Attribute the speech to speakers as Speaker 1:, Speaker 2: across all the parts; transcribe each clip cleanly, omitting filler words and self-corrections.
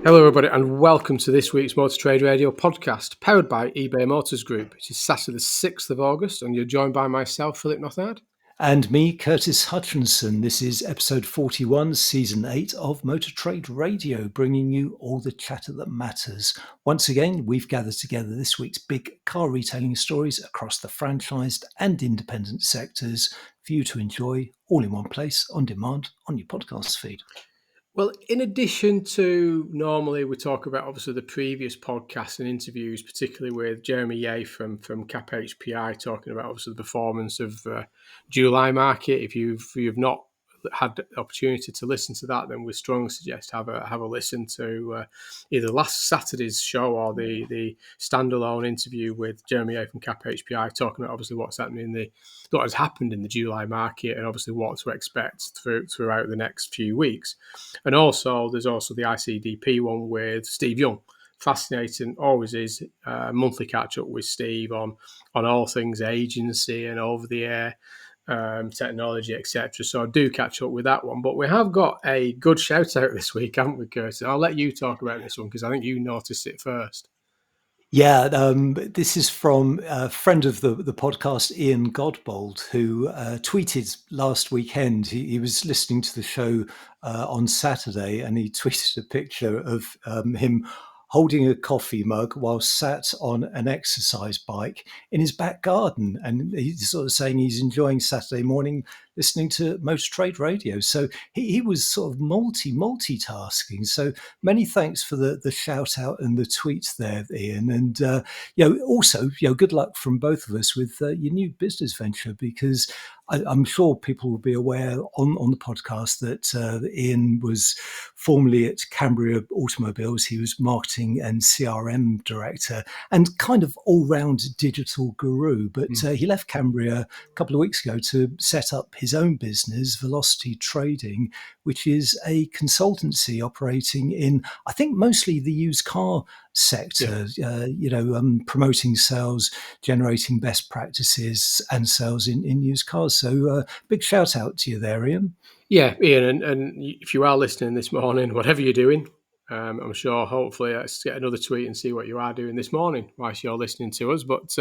Speaker 1: Hello, everybody, and welcome to this week's Motor Trade Radio podcast, powered by eBay Motors Group. It is Saturday, the 6th of August, and you're joined by myself, Philip Nothard.
Speaker 2: And me, Curtis Hutchinson. This is episode 41, season 8 of Motor Trade Radio, bringing you all the chatter that matters. Once again, we've gathered together this week's big car retailing stories across the franchised and independent sectors for you to enjoy all in one place, on demand, on your podcast feed.
Speaker 1: Well, in addition to normally we talk about obviously the previous podcasts and interviews, particularly with Jeremy Yeh from CAP HPI, talking about obviously the performance of July market. If you've not had the opportunity to listen to that, then we strongly suggest have a listen to either last Saturday's show or the standalone interview with Jeremy Yeh from CAP HPI, talking about obviously what's happening in what has happened in the July market and obviously what to expect throughout the next few weeks. And also, there's also the ICDP one with Steve Young. Fascinating, always is. Monthly catch up with Steve on all things agency and over the air technology, etc. So I do catch up with that one. But we have got a good shout out this week, haven't we, Curtis? I'll let you talk about this one because I think you noticed it first.
Speaker 2: Yeah, this is from a friend of the podcast, Ian Godbold, who tweeted last weekend. He was listening to the show on Saturday, and he tweeted a picture of him holding a coffee mug while sat on an exercise bike in his back garden. And he's sort of saying he's enjoying Saturday morning listening to Motor Trade Radio. So he was sort of multitasking. So many thanks for the shout out and the tweets there, Ian. And also, good luck from both of us with your new business venture, because I'm sure people will be aware on the podcast that Ian was formerly at Cambria Automobiles. He was marketing and CRM director and kind of all-round digital guru. But he left Cambria a couple of weeks ago to set up his own business, Velocity Trading, which is a consultancy operating in, I think, mostly the used car sector, promoting sales, generating best practices and sales in used cars. So big shout out to you there, Ian.
Speaker 1: Yeah, Ian, and if you are listening this morning, whatever you're doing, I'm sure hopefully let's get another tweet and see what you are doing this morning whilst you're listening to us. But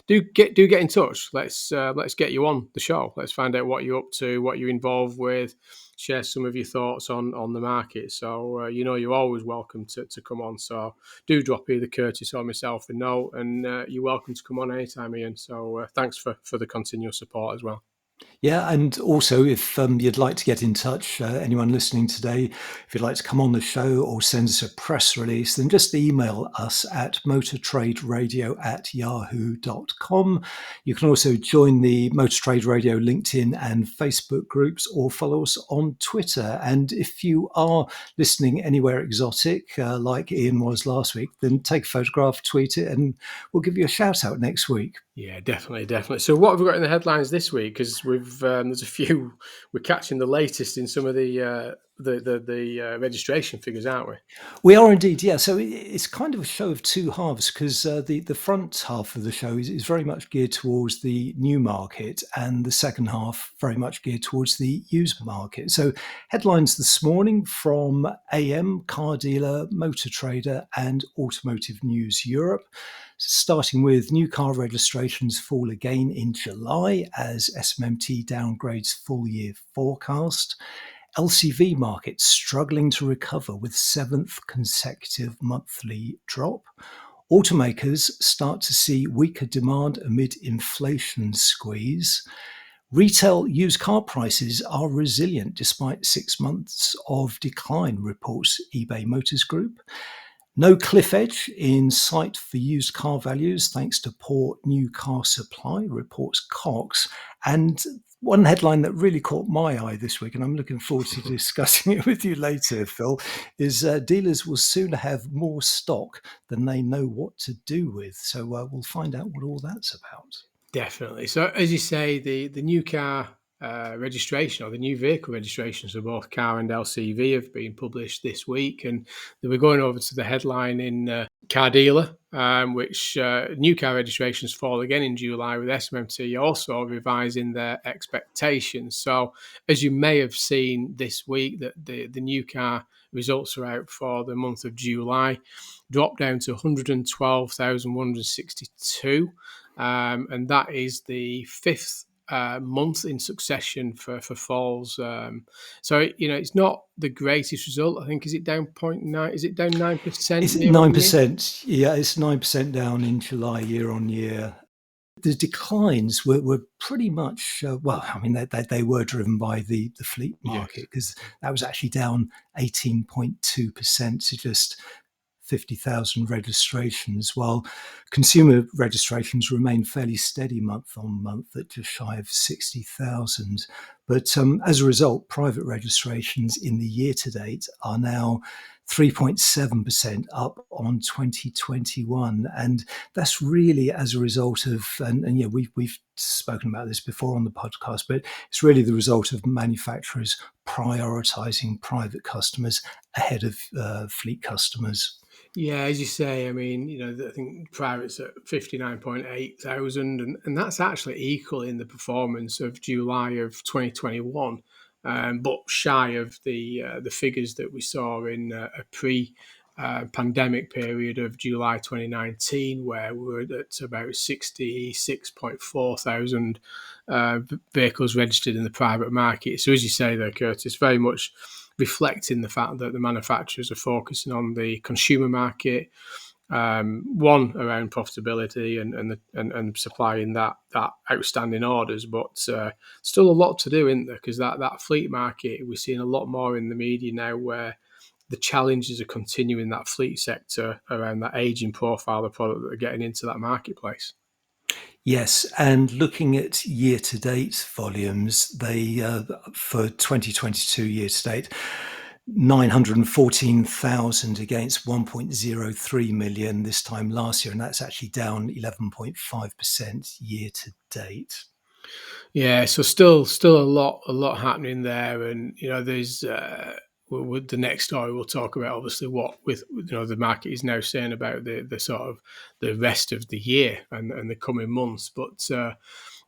Speaker 1: do get in touch. Let's get you on the show. Let's find out what you're up to, what you're involved with, share some of your thoughts on the market. So you're always welcome to come on. So do drop either Curtis or myself a note, and you're welcome to come on anytime, Ian. So thanks for the continuous support as well.
Speaker 2: Yeah, and also if you'd like to get in touch, anyone listening today, if you'd like to come on the show or send us a press release, then just email us at motortraderadio@yahoo.com. You can also join the Motor Trade Radio LinkedIn and Facebook groups or follow us on Twitter. And if you are listening anywhere exotic, like Ian was last week, then take a photograph, tweet it, and we'll give you a shout out next week.
Speaker 1: Yeah, definitely. So, what have we got in the headlines this week? Because there's a few. We're catching the latest in some of the registration figures, aren't we?
Speaker 2: We are indeed, yeah. So it's kind of a show of two halves, because the front half of the show is very much geared towards the new market, and the second half very much geared towards the used market. So headlines this morning from AM, Car Dealer, Motor Trader, and Automotive News Europe. Starting with new car registrations fall again in July as SMMT downgrades full year forecast. LCV market struggling to recover with seventh consecutive monthly drop. Automakers start to see weaker demand amid inflation squeeze. Retail used car prices are resilient despite 6 months of decline, reports eBay Motors Group. No cliff edge in sight for used car values thanks to poor new car supply, reports Cox. And one headline that really caught my eye this week, and I'm looking forward to discussing it with you later, Phil, is dealers will soon have more stock than they know what to do with. So we'll find out what all that's about.
Speaker 1: Definitely. So, as you say, the new car registration, or the new vehicle registrations for both car and LCV, have been published this week, and they were going over to the headline in Car Dealer, which new car registrations fall again in July, with SMMT also revising their expectations. So, as you may have seen this week, that the new car results are out for the month of July, dropped down to 112,162, and that is the fifth month in succession for falls. So it's not the greatest result. I think, is it down 0.9? Is it down 9%?
Speaker 2: Is it 9%? Yeah, it's 9% down in July year on year. The declines were pretty much they were driven by the fleet market, because that was actually down 18.2% to just 50,000 registrations, while consumer registrations remain fairly steady month on month at just shy of 60,000. But as a result, private registrations in the year to date are now 3.7% up on 2021. And that's really as a result of, and yeah, we've spoken about this before on the podcast, but it's really the result of manufacturers prioritizing private customers ahead of fleet customers.
Speaker 1: Yeah, as you say, I mean, I think private's at 59.8 thousand, and that's actually equal in the performance of July of 2021, but shy of the figures that we saw in a pre-pandemic period of July 2019, where we were at about 66.4 thousand vehicles registered in the private market. So, as you say there, Curtis, very much reflecting the fact that the manufacturers are focusing on the consumer market, one around profitability and supplying that outstanding orders, but still a lot to do, isn't there? Because that fleet market, we're seeing a lot more in the media now, where the challenges are continuing in that fleet sector around that aging profile of product that are getting into that marketplace.
Speaker 2: Yes, and looking at year-to-date volumes, they for 2022 year-to-date, 914,000 against 1.03 million this time last year, and that's actually down 11.5% year-to-date.
Speaker 1: Yeah, so still a lot happening there, and there's. With the next story, we'll talk about obviously what the market is now saying about the sort of the rest of the year and the coming months. But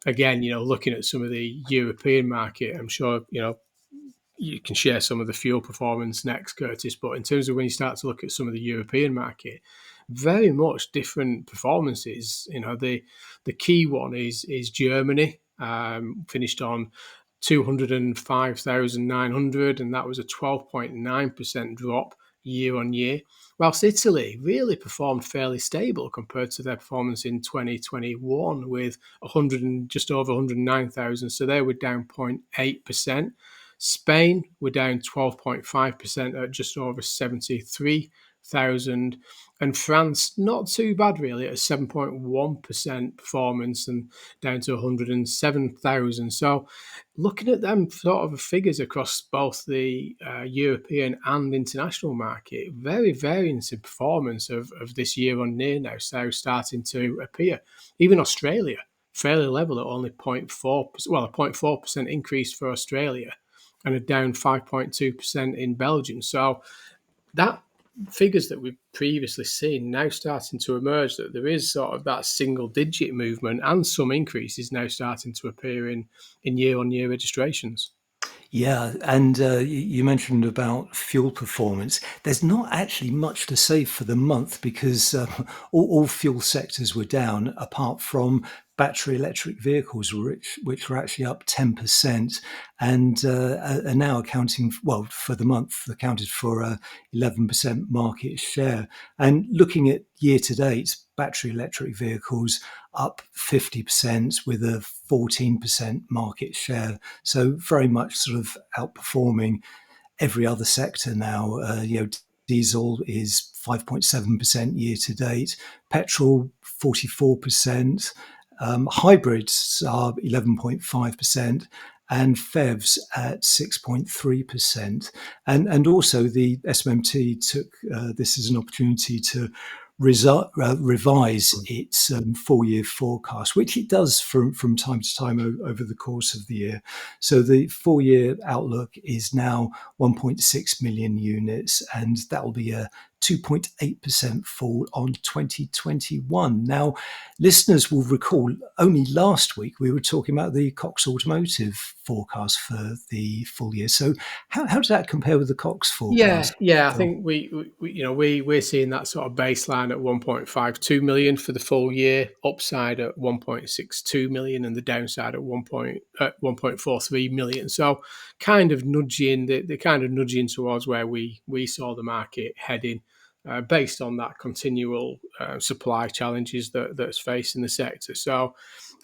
Speaker 1: again, looking at some of the European market, I'm sure you can share some of the fuel performance next, Curtis. But in terms of when you start to look at some of the European market, very much different performances. The key one is Germany, finished on 205,900, and that was a 12.9% drop year on year, whilst Italy really performed fairly stable compared to their performance in 2021 with just over 109,000, so they were down 0.8%. Spain were down 12.5% at just over 73,000, and France, not too bad really, at a 7.1% performance and down to 107,000. So looking at them sort of figures across both the European and international market, very variance in performance of this year on year now, so starting to appear. Even Australia, fairly level at only 0.4%, well, a 0.4% increase for Australia, and a down 5.2% in Belgium. So that figures that we've previously seen now starting to emerge, that there is sort of that single digit movement and some increases now starting to appear in year-on-year registrations.
Speaker 2: Yeah, and you mentioned about fuel performance. There's not actually much to say for the month, because all fuel sectors were down apart from battery electric vehicles, which were actually up 10%, and are now accounting, for the month, accounted for 11% market share. And looking at year to date, battery electric vehicles up 50% with a 14% market share. So very much sort of outperforming every other sector now. Diesel is 5.7% year to date, petrol 44%, hybrids are 11.5%, and PHEVs at 6.3%. And also the SMMT took this as an opportunity to revise its full-year forecast, which it does from time to time over the course of the year. So the full-year outlook is now 1.6 million units, and that will be a 2.8% fall on 2021. Now, listeners will recall only last week we were talking about the Cox Automotive forecast for the full year. So how does that compare with the Cox forecast?
Speaker 1: Yeah. I think we're seeing that sort of baseline at 1.52 million for the full year, upside at 1.62 million, and the downside at 1.43 million. So kind of nudging towards where we saw the market heading. Based on that continual supply challenges that's facing the sector. So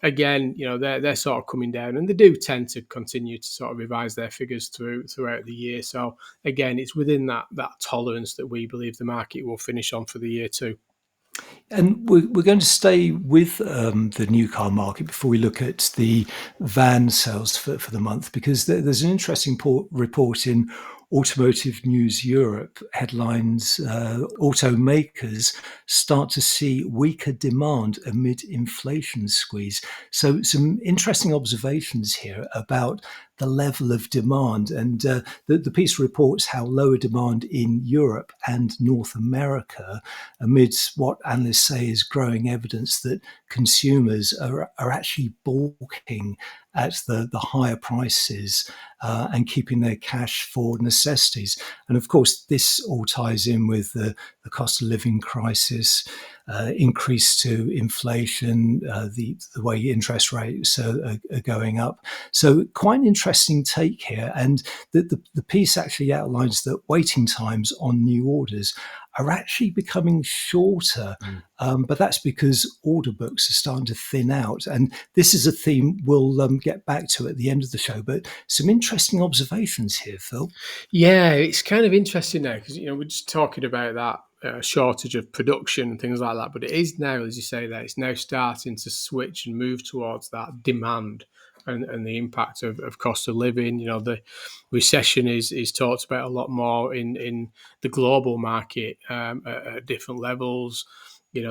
Speaker 1: again, they're sort of coming down, and they do tend to continue to sort of revise their figures throughout the year. So again, it's within that tolerance that we believe the market will finish on for the year too.
Speaker 2: And we're going to stay with the new car market before we look at the van sales for the month, because there's an interesting report in Automotive News Europe. Headlines: automakers start to see weaker demand amid inflation squeeze. So some interesting observations here about the level of demand. And the piece reports how lower demand in Europe and North America, amidst what analysts say is growing evidence that consumers are actually balking at the higher prices and keeping their cash for necessities. And of course, this all ties in with the cost of living crisis, increase to inflation, the way interest rates are going up. So quite an interesting take here. And the piece actually outlines that waiting times on new orders are actually becoming shorter. But that's because order books are starting to thin out. And this is a theme we'll get back to at the end of the show. But some interesting observations here, Phil.
Speaker 1: Yeah, it's kind of interesting now because, we're just talking about that shortage of production and things like that. But it is now, as you say, that it's now starting to switch and move towards that demand and the impact of cost of living. The recession is talked about a lot more in the global market at different levels.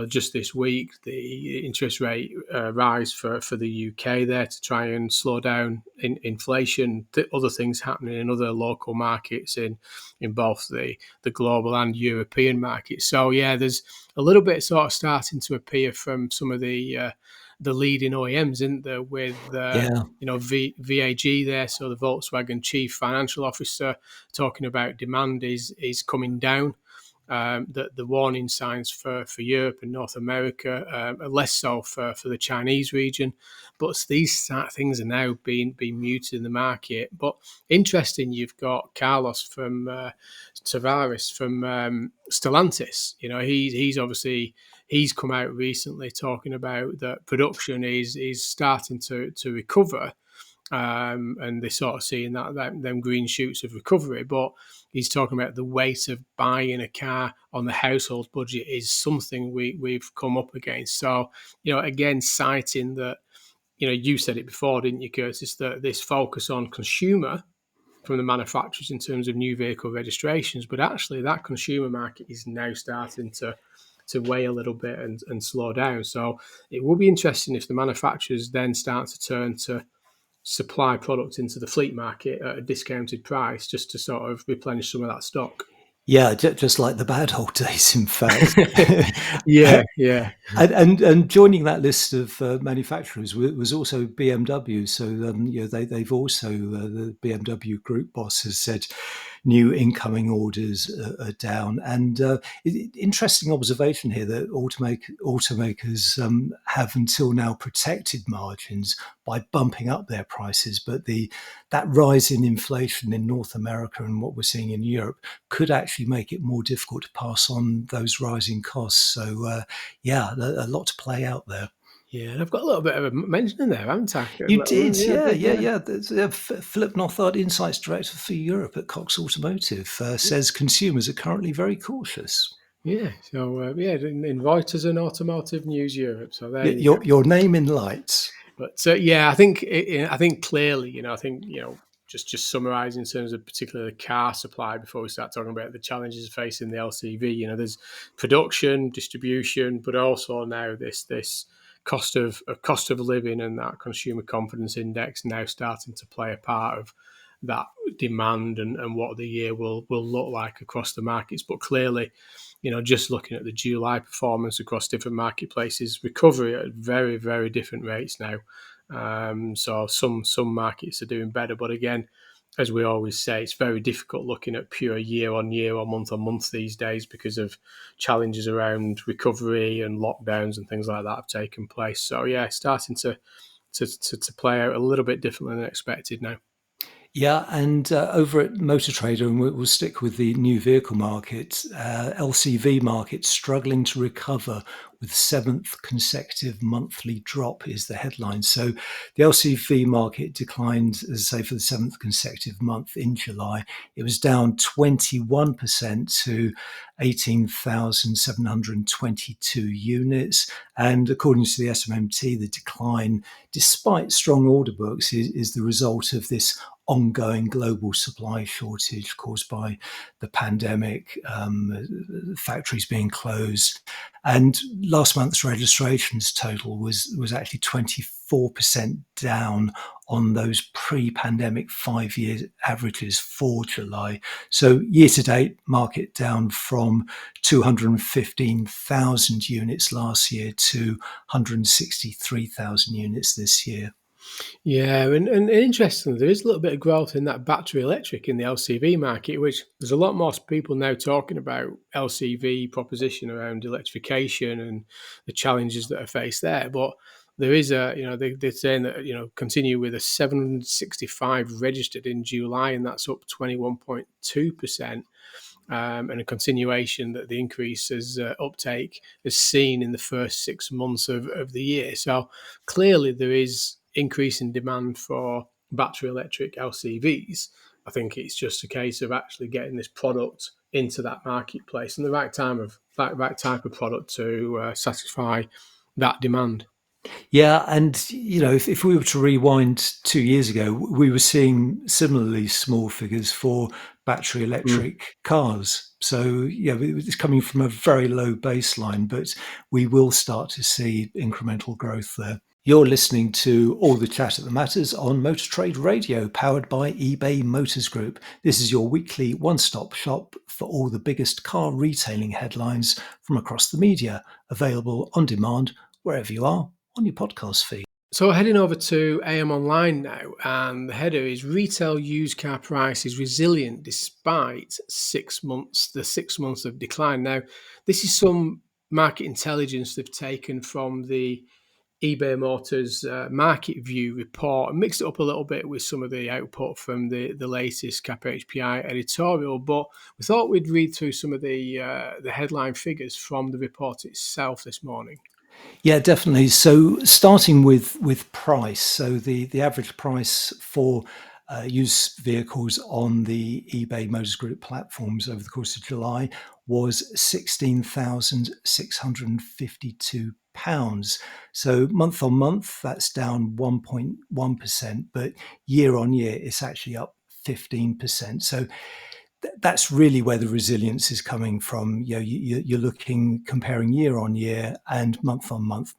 Speaker 1: Just this week, the interest rate rise for the UK there to try and slow down inflation. Other things happening in other local markets in both the global and European markets. So yeah, there's a little bit sort of starting to appear from some of the leading OEMs, isn't there, with VAG there, so the Volkswagen chief financial officer, talking about demand is coming down. The warning signs for Europe and North America are less so for the Chinese region, but these things are now being muted in the market. But interesting, you've got Carlos from Tavares from Stellantis. He's obviously come out recently talking about that production is starting to recover. And they're sort of seeing that them green shoots of recovery. But he's talking about the weight of buying a car on the household budget is something we've come up against. So, again, citing that, you said it before, didn't you, Curtis, that this focus on consumer from the manufacturers in terms of new vehicle registrations, but actually that consumer market is now starting to weigh a little bit and slow down. So it will be interesting if the manufacturers then start to turn to supply product into the fleet market at a discounted price just to sort of replenish some of that stock.
Speaker 2: Yeah, just like the bad old days, in fact.
Speaker 1: Yeah.
Speaker 2: And joining that list of manufacturers was also BMW. So they've also the BMW Group boss has said new incoming orders are down. And interesting observation here that automakers have until now protected margins by bumping up their prices, but that rise in inflation in North America and what we're seeing in Europe could actually make it more difficult to pass on those rising costs. So a lot to play out there.
Speaker 1: Yeah, and I've got a little bit of a mention in there, haven't I?
Speaker 2: You did, yeah. Philip Nothard, Insights Director for Europe at Cox Automotive, says consumers are currently very cautious.
Speaker 1: Yeah, so in Reuters and Automotive News Europe. So there
Speaker 2: your name in lights.
Speaker 1: But I think clearly, just summarise in terms of particularly the car supply before we start talking about the challenges facing the LCV. There's production, distribution, but also now this cost of living and that consumer confidence index now starting to play a part of that demand and what the year will look like across the markets. But clearly, just looking at the July performance across different marketplaces, recovery at very, very different rates now. So some markets are doing better, but again, as we always say, it's very difficult looking at pure year on year or month on month these days because of challenges around recovery and lockdowns and things like that have taken place. So yeah, it's starting to play out a little bit differently than expected now.
Speaker 2: Yeah, and over at Motor Trader, and we'll stick with the new vehicle market, LCV market struggling to recover with seventh consecutive monthly drop is the headline. So the LCV market declined, as I say, for the seventh consecutive month in July. It was down 21% to 18,722 units. And according to the SMMT, the decline, despite strong order books, is the result of this ongoing global supply shortage caused by the pandemic, factories being closed. And last month's registrations total was actually 24% down on those pre-pandemic 5-year averages for July. So year to date, market down from 215,000 units last year to 163,000 units this year.
Speaker 1: Yeah, and interestingly, there is a little bit of growth in that battery electric in the LCV market, which there's a lot more people now talking about LCV proposition around electrification and the challenges that are faced there. But there is they're saying that, continue with a 765 registered in July, and that's up 21.2%. And a continuation that the increase as uptake is seen in the first 6 months of the year. So clearly there is increasing demand for battery electric LCVs. I think it's just a case of actually getting this product into that marketplace and the right type of product to satisfy that demand.
Speaker 2: Yeah, and if we were to rewind 2 years ago, we were seeing similarly small figures for battery electric cars. So yeah, it's coming from a very low baseline, but we will start to see incremental growth there. You're listening to All the Chat That Matters on Motor Trade Radio, powered by eBay Motors Group. This is your weekly one-stop shop for all the biggest car retailing headlines from across the media, available on demand wherever you are on your podcast feed.
Speaker 1: So heading over to AM Online now, and the header is retail used car prices resilient despite the 6 months of decline. Now, this is some market intelligence they've taken from the eBay Motors Market View report and mixed it up a little bit with some of the output from the latest Cap HPI editorial. But we thought we'd read through some of the headline figures from the report itself this morning.
Speaker 2: Yeah, definitely. So starting with price, so the average price for used vehicles on the eBay Motors Group platforms over the course of July was £16,652. So month on month, that's down 1.1%, but year on year, it's actually up 15%. So that's really where the resilience is coming from. You're looking, comparing year on year and month on month,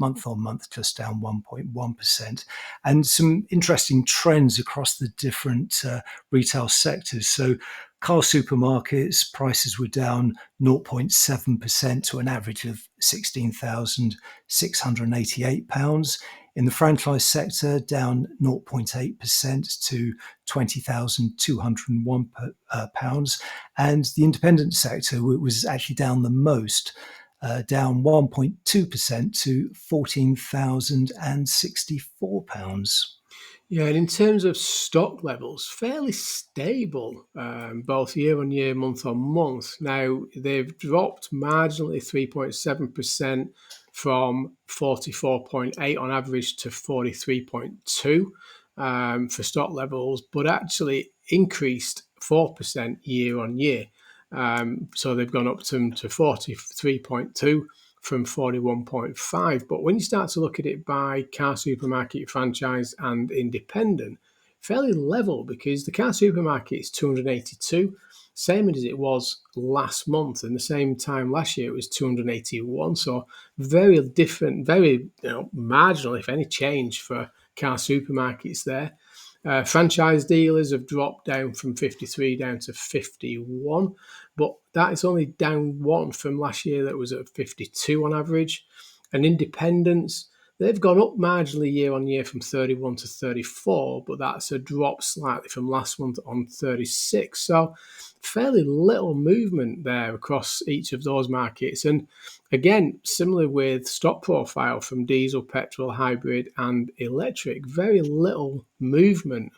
Speaker 2: just down 1.1%. And some interesting trends across the different retail sectors. So car supermarkets, prices were down 0.7% to an average of £16,688. In the franchise sector, down 0.8% to £20,201. And the independent sector was actually down the most, down 1.2% to £14,064.
Speaker 1: Yeah, and in terms of stock levels, fairly stable, both year on year, month on month. Now, they've dropped marginally 3.7% from 44.8 on average to 43.2 for stock levels, but actually increased 4% year on year. So they've gone up to 43.2 from 41.5. But when you start to look at it by car supermarket, franchise and independent, fairly level because the car supermarket is 282, same as it was last month, and the same time last year it was 281. So very different, very marginal, if any, change for car supermarkets there. Franchise dealers have dropped down from 53 down to 51, but that is only down one from last year that was at 52 on average. And independents, they've gone up marginally year on year from 31 to 34, but that's a drop slightly from last month on 36. So fairly little movement there across each of those markets. And again, similar with stock profile from diesel, petrol, hybrid, and electric, very little movement.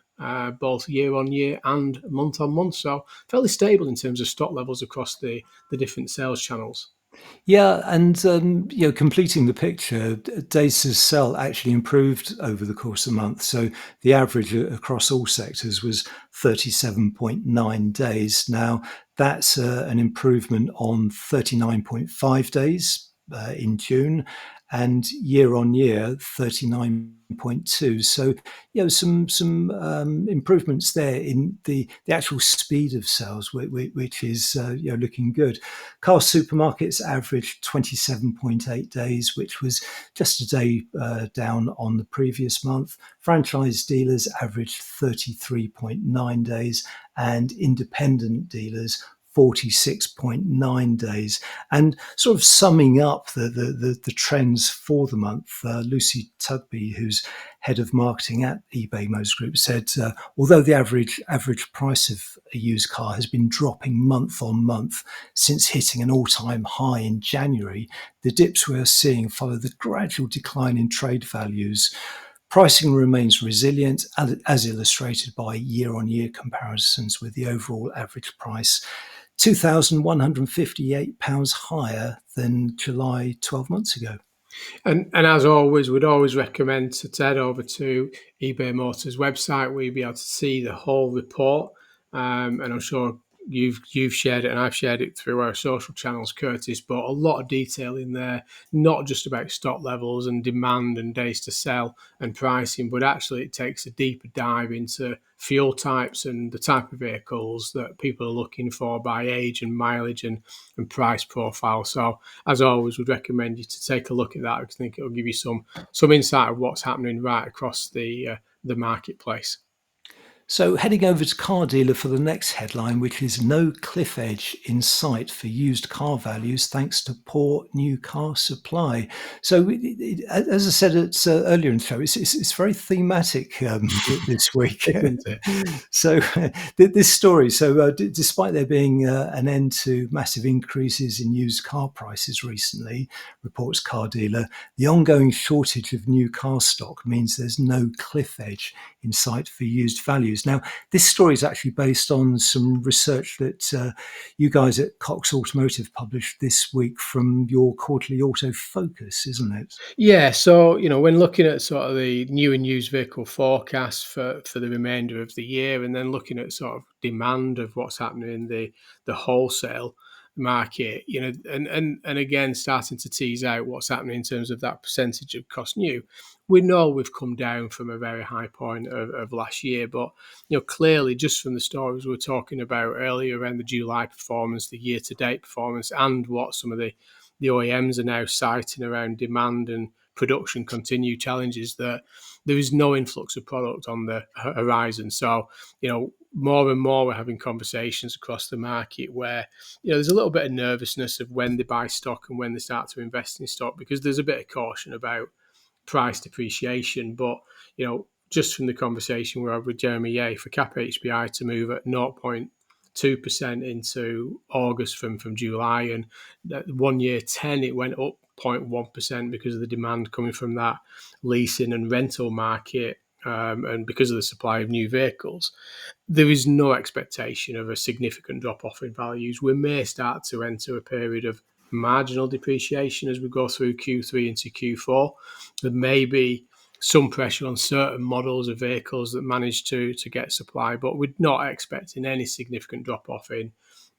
Speaker 1: Both year on year and month on month. So fairly stable in terms of stock levels across the different sales channels.
Speaker 2: Yeah, and completing the picture, days to sell actually improved over the course of the month. So the average across all sectors was 37.9 days. Now that's an improvement on 39.5 days in June, and year on year 39.2. So some improvements there in the actual speed of sales, which is looking good. Car supermarkets averaged 27.8 days, which was just a day down on the previous month. Franchise dealers averaged 33.9 days, and independent dealers 46.9 days. And sort of summing up the trends for the month, Lucy Tugby, who's head of marketing at eBay Motors Group, said, although the average price of a used car has been dropping month on month since hitting an all-time high in January, the dips we're seeing follow the gradual decline in trade values. Pricing remains resilient, as illustrated by year-on-year comparisons, with the overall average price £2,158 higher than July 12 months ago.
Speaker 1: And as always, we'd always recommend to head over to eBay Motors website where you'll be able to see the whole report. And I'm sure you've shared it and I've shared it through our social channels, Curtis, but a lot of detail in there, not just about stock levels and demand and days to sell and pricing, but actually it takes a deeper dive into fuel types and the type of vehicles that people are looking for by age and mileage and price profile. So as always, we'd recommend you to take a look at that because I think it'll give you some insight of what's happening right across the marketplace.
Speaker 2: So heading over to Car Dealer for the next headline, which is no cliff edge in sight for used car values thanks to poor new car supply. So as I said earlier in the show, it's very thematic this week.
Speaker 1: Isn't it?
Speaker 2: So this story, despite there being an end to massive increases in used car prices recently, reports Car Dealer, the ongoing shortage of new car stock means there's no cliff edge in sight for used values. Now, this story is actually based on some research that you guys at Cox Automotive published this week from your quarterly Auto Focus, isn't it?
Speaker 1: Yeah, so when looking at sort of the new and used vehicle forecast for the remainder of the year, and then looking at sort of demand of what's happening in the wholesale market, and again starting to tease out what's happening in terms of that percentage of cost new. We know we've come down from a very high point of last year, but clearly just from the stories we were talking about earlier around the July performance, the year-to-date performance, and what some of the OEMs are now citing around demand and production continued challenges, that there is no influx of product on the horizon. So, more and more we're having conversations across the market where, there's a little bit of nervousness of when they buy stock and when they start to invest in stock because there's a bit of caution about price depreciation. But, just from the conversation we had with Jeremy Yeh for Cap HPI to move at 0.2% into August from July, and that 1 year 10 it went up 0.1% because of the demand coming from that leasing and rental market, and because of the supply of new vehicles. There is no expectation of a significant drop off in values. We may start to enter a period of marginal depreciation as we go through Q3 into Q4. There may be some pressure on certain models of vehicles that manage to get supply, but we're not expecting any significant drop off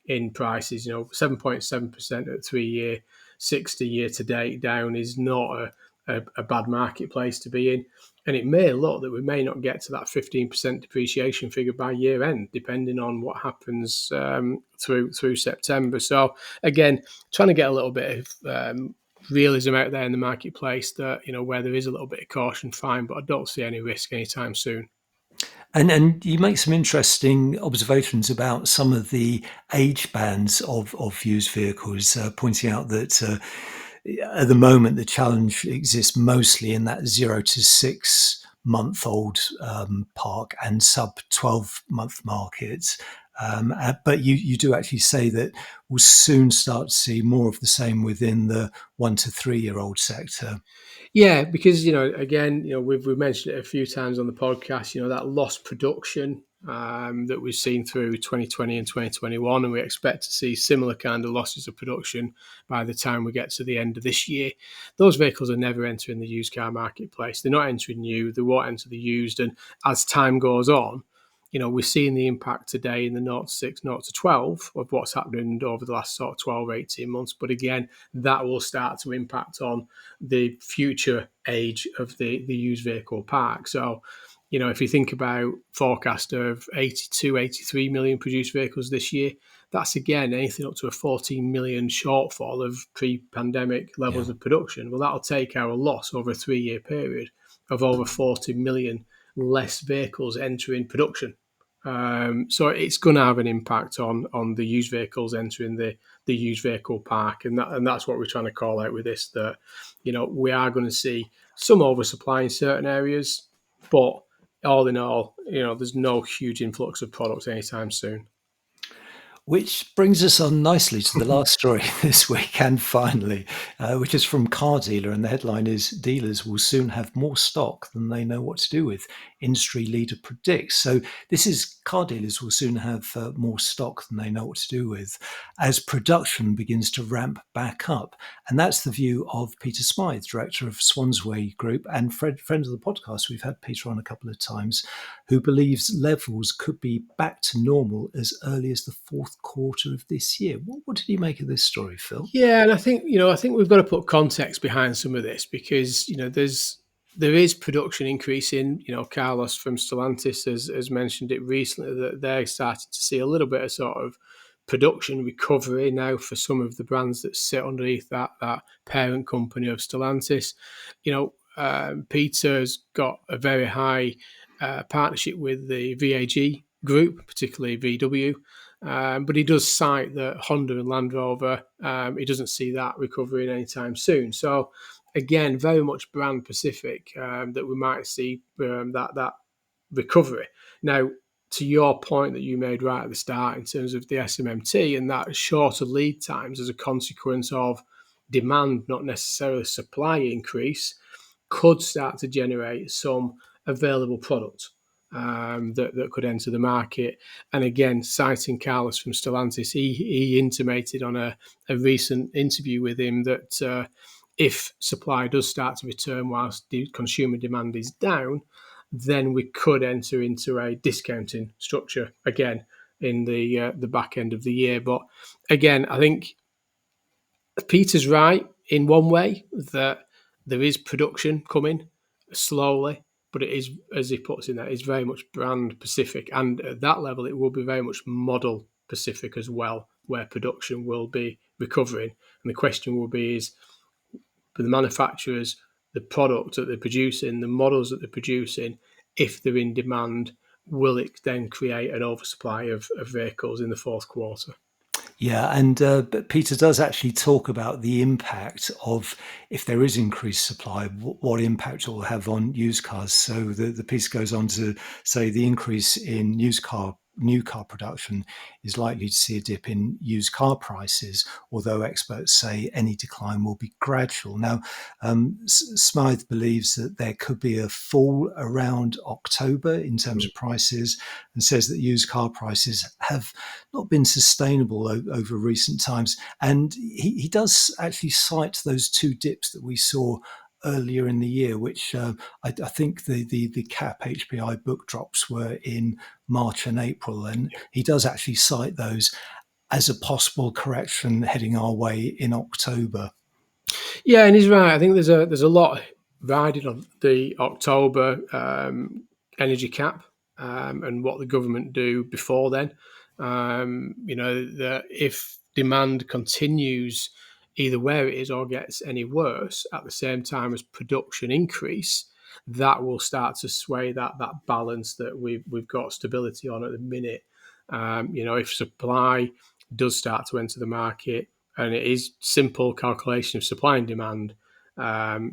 Speaker 1: in prices. 7.7% at 3 year, 60 year to date down is not a bad marketplace to be in. And it may look that we may not get to that 15% depreciation figure by year end, depending on what happens through September. So again, trying to get a little bit of realism out there in the marketplace that, where there is a little bit of caution, fine, but I don't see any risk anytime soon.
Speaker 2: And you make some interesting observations about some of the age bands of used vehicles, pointing out that at the moment the challenge exists mostly in that 0 to 6 month old park and sub 12-month markets. But you do actually say that we'll soon start to see more of the same within the 1 to 3 year old sector.
Speaker 1: Yeah, because again, we've mentioned it a few times on the podcast. That lost production that we've seen through 2020 and 2021, and we expect to see similar kind of losses of production by the time we get to the end of this year. Those vehicles are never entering the used car marketplace. They're not entering new. They won't enter the used. And as time goes on, we're seeing the impact today in the 0 to 6, 0 to 12 of what's happening over the last sort of 12, 18 months. But again, that will start to impact on the future age of the used vehicle park. So, if you think about forecast of 82, 83 million produced vehicles this year, that's again anything up to a 14 million shortfall of pre-pandemic levels of production. Well, that'll take our loss over a 3-year period of over 40 million less vehicles entering production. So it's going to have an impact on the used vehicles entering the used vehicle park, and that's what we're trying to call out with this. That we are going to see some oversupply in certain areas, but all in all, there's no huge influx of products anytime soon.
Speaker 2: Which brings us on nicely to the last story this week, and finally, which is from Car Dealer, and the headline is "Dealers will soon have more stock than they know what to do with. Industry leader predicts." So this is car dealers will soon have more stock than they know what to do with as production begins to ramp back up. And that's the view of Peter Smythe, director of Swansway Group and friend of the podcast. We've had Peter on a couple of times, who believes levels could be back to normal as early as the fourth quarter of this year. What did you make of this story, Phil?
Speaker 1: Yeah, and I think we've got to put context behind some of this because there is production increasing. Carlos from Stellantis has mentioned it recently that they're starting to see a little bit of sort of production recovery now for some of the brands that sit underneath that parent company of Stellantis. Peter's got a very high partnership with the VAG group, particularly VW. But he does cite that Honda and Land Rover, he doesn't see that recovering anytime soon. So again, very much brand specific that we might see that recovery. Now, to your point that you made right at the start in terms of the SMMT and that shorter lead times as a consequence of demand, not necessarily supply increase, could start to generate some available product that could enter the market. And again, citing Carlos from Stellantis, he intimated on a recent interview with him that if supply does start to return whilst the consumer demand is down, then we could enter into a discounting structure again in the back end of the year. But again, I think Peter's right in one way that there is production coming slowly, but it is, as he puts in there, it's very much brand specific. And at that level, it will be very much model specific as well, where production will be recovering. And the question will be is, for the manufacturers, the product that they're producing, the models that they're producing, if they're in demand, will it then create an oversupply of vehicles in the fourth quarter?
Speaker 2: Yeah, and but Peter does actually talk about the impact of, if there is increased supply, what impact it will have on used cars. So the piece goes on to say the increase in new car production is likely to see a dip in used car prices, although experts say any decline will be gradual. Now, Smythe believes that there could be a fall around October in terms of prices, and says that used car prices have not been sustainable over recent times. And he does actually cite those two dips that we saw earlier in the year, which I think the CAP HPI book drops were in March and April, and he does actually cite those as a possible correction heading our way in October.
Speaker 1: Yeah, and he's right. I think there's a lot riding on the October energy cap and what the government do before then. If demand continues either where it is or gets any worse at the same time as production increase, that will start to sway that balance that we've got stability on at the minute. If supply does start to enter the market, and it is simple calculation of supply and demand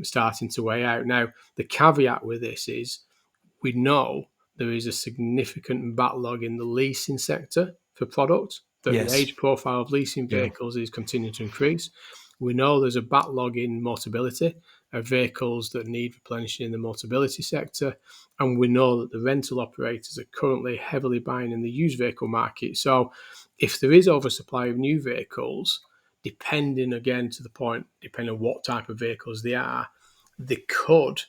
Speaker 1: starting to weigh out. Now, the caveat with this is we know there is a significant backlog in the leasing sector for product, that the age profile of leasing vehicles is continuing to increase. We know there's a backlog in Motability of vehicles that need replenishing in the Motability sector. And we know that the rental operators are currently heavily buying in the used vehicle market. So if there is oversupply of new vehicles, depending on what type of vehicles they are, they could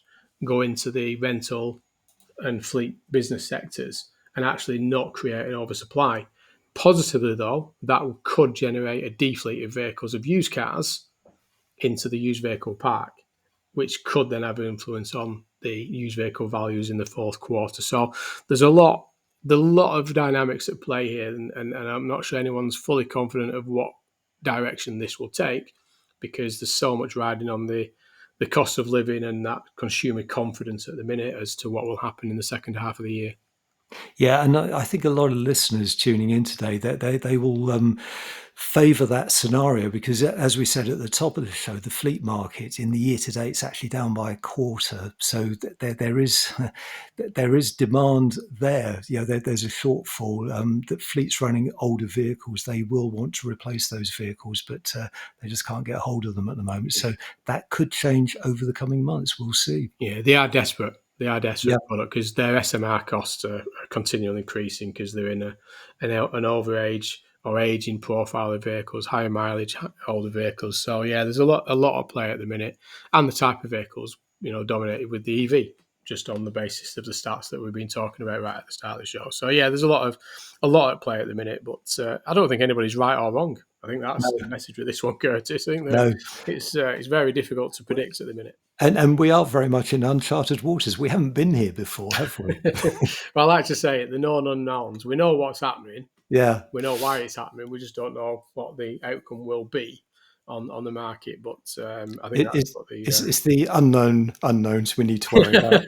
Speaker 1: go into the rental and fleet business sectors and actually not create an oversupply. Positively, though, that could generate a defleet of vehicles of used cars into the used vehicle park, which could then have an influence on the used vehicle values in the fourth quarter. So there's a lot of dynamics at play here, and I'm not sure anyone's fully confident of what direction this will take, because there's so much riding on the cost of living and that consumer confidence at the minute as to what will happen in the second half of the year.
Speaker 2: Yeah, and I think a lot of listeners tuning in today, that they will favour that scenario, because, as we said at the top of the show, the fleet market in the year to date is actually down by a quarter. So there is demand there. There's a shortfall. That fleets running older vehicles, they will want to replace those vehicles, but they just can't get a hold of them at the moment. So that could change over the coming months. We'll see.
Speaker 1: Yeah, they are desperate. They are desperate because their SMR costs are continually increasing because they're in an overage or aging profile of vehicles, higher mileage, older vehicles. So yeah, there's a lot of play at the minute, and the type of vehicles dominated with the EV, just on the basis of the stats that we've been talking about right at the start of the show. So yeah, there's a lot at play at the minute, but I don't think anybody's right or wrong. I think that's the message with this one, Curtis. I think that it's very difficult to predict at the minute.
Speaker 2: And we are very much in uncharted waters. We haven't been here before, have we?
Speaker 1: Well, I like to say it, the known unknowns. We know what's happening.
Speaker 2: Yeah.
Speaker 1: We know why it's happening. We just don't know what the outcome will be on the market. But I think
Speaker 2: it's the unknown unknowns we need to worry about.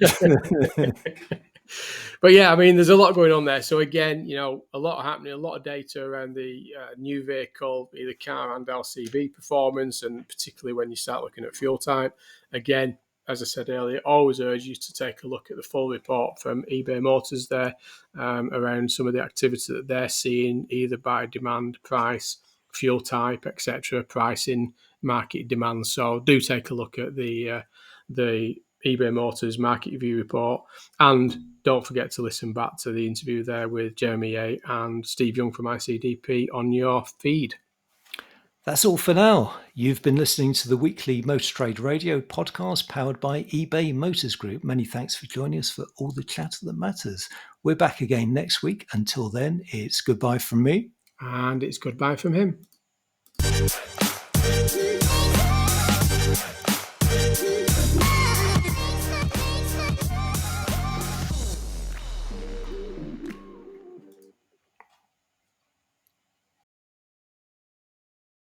Speaker 1: But yeah, I mean, there's a lot going on there. So again, a lot happening, a lot of data around the new vehicle, either car and LCV performance, and particularly when you start looking at fuel type. Again, as I said earlier, always urge you to take a look at the full report from eBay Motors there around some of the activity that they're seeing, either by demand, price, fuel type, etc., pricing, market demand. So do take a look at the eBay Motors market review report, and don't forget to listen back to the interview there with Jeremy Yeh and Steve Young from ICDP on your feed.
Speaker 2: That's all for now. You've been listening to the weekly Motor Trade Radio podcast powered by eBay Motors Group. Many thanks for joining us for all the chat that matters. We're back again next week. Until then, it's goodbye from me.
Speaker 1: And it's goodbye from him.